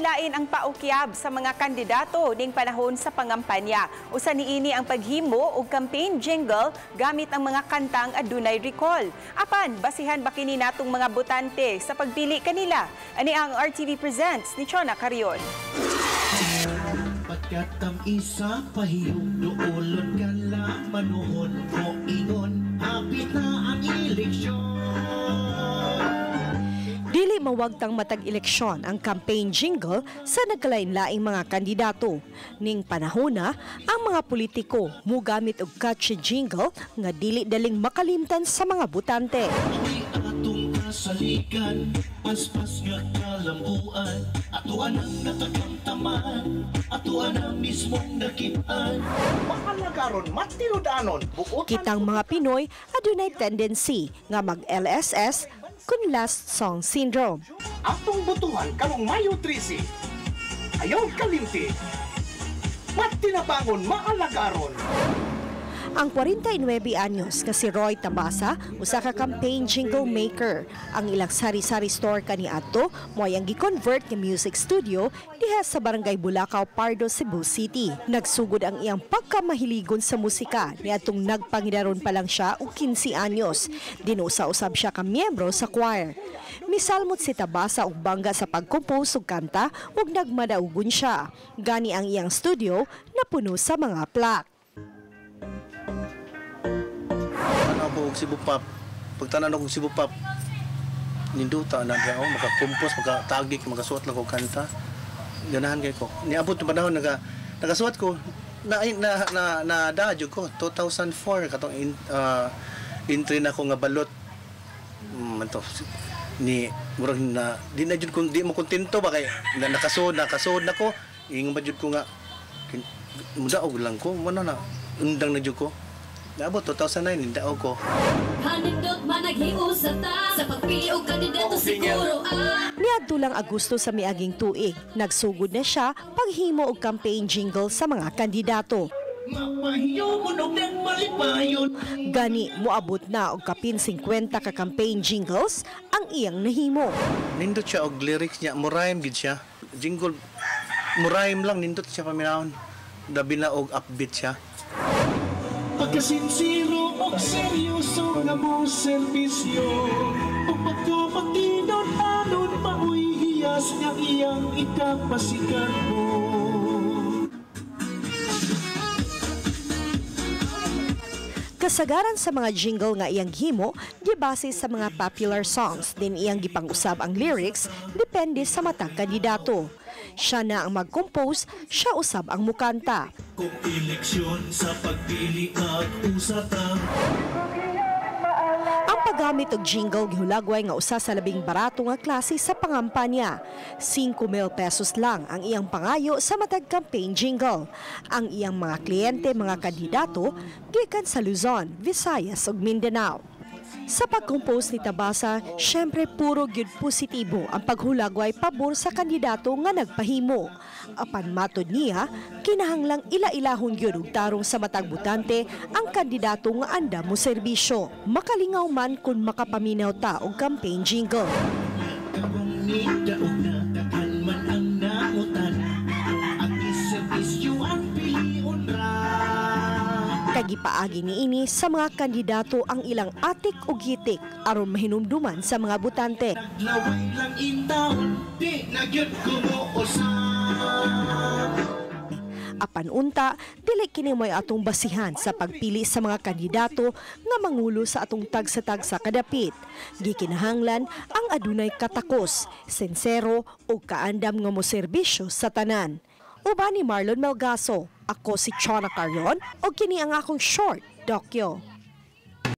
lain ang paukyab sa mga kandidato ning panahon sa pangampanya. Usa niini ang paghimo og campaign jingle gamit ang mga kantang adunay recall. Apan basihan ba kini natong mga botante sa pagpili kanila? Ani ang RTV Presents ni Chona Carion. Pagkat ang isa pahiyong doolon ka lang manuhon o ingon, hapit na ang eleksyon. Dili mawagtang matag eleksyon ang campaign jingle sa nagkalain-laing mga kandidato. Ning panahona, ang mga politiko mugamit og catchy jingle nga dili daling makalimtan sa mga botante. Awi atong kasalikan, paspas nga kalambuan, atuan ang natakamtaman, atuan ang mismong nakitaan. Makalagaron, matinudanon, buotan. Kitang mga Pinoy adunay tendency nga mag-LSS kun last song syndrome. Atong butuhan karong Mayo 13. Ayaw kalimti. Pati na bangon, maalagaron. Ang 49 anyos nga si Roy Tabasa, usa ka campaign jingle maker. Ang ilang sari-sari store kaniadto mo'y ang gi-convert nga music studio diha sa Barangay Bulacau, Pardo, Cebu City. Nagsugod ang iyang pagkamahiligon sa musika niadtong nagpangidaron pa lang siya og 15 anyos. Dinusa-usab siya ka miyembro sa choir. Misalmot si Tabasa og bangga sa pagkompose og kanta ug nagmadaugon siya. Gani ang iyang studio napuno sa mga plaque. Ako og Cebu Pop. Pagtanan ako og Cebu Pop, ninduta na diha ako makakompose, makatagik, makasuot lang ko kanta. Ganahan kay ko. Niabot yung panahon nagasuot ko na dadyog ko 2004 katong entry na ko nga balot. Manto ni murag na di na jud ko di mo kontento ba kay nakasuod na ko ing jud ko nga mudaog lang ko mo na undang na jud ko. Naabot 2009 hindi ako. Hanindot man naghiusa ta sa pagpili og kandidato siguro. Niadto lang Agosto sa miaging tuig, nagsugod na siya paghimo og campaign jingle sa mga kandidato. Gani moabot na og kapin 50 ka campaign jingles ang iyang nahimo. Nindot siya og lyrics niya, mo rhyme gid siya. Jingle mo rhyme lang nindot siya paminahon. Dabi na og upbeat siya. Pagkasinsiro o seryoso nga mo servisyo, kung pagkamatidon anon mao'y hiyas nga iyang ikapasikan mo. Kasagaran sa mga jingle nga iyang himo, gibase sa mga popular songs, din iyang gipang-usab ang lyrics, depende sa matang kandidato. Siya na ang mag-compose, siya usab ang mukanta. Kung eleksyon sa pagpili at usatan. Ang paggamit og jingle gihulagway nga usa sa labing barato nga klase sa pangampanya. 5,000 pesos lang ang iyang pangayo sa matag campaign jingle. Ang iyang mga kliyente, mga kandidato, gikan sa Luzon, Visayas ug Mindanao. Sa pag-compose ni Tabasa, syempre puro gyud positibo ang paghulagway pabor sa kandidato nga nagpahimo. Apan matod niya, kinahanglang ila-ilahon gyud og tarong sa matag botante ang kandidato nga anda mo serbisyo. Makalingaw man kung makapaminaw ta og campaign jingle. Kagipaagi niini sa mga kandidato ang ilang atik ug gitik aron mahinumduman sa mga botante. Apan unta, dili kini may atong basihan sa pagpili sa mga kandidato nga mangulo sa atong tagsa-tagsa kadapit. Gikinahanglan ang adunay katakos, sincero ug kaandam nga moserbisyo sa tanan. Uban ni Marlon Melgaso, ako si Chona Carion o kini ang akong short dokyo.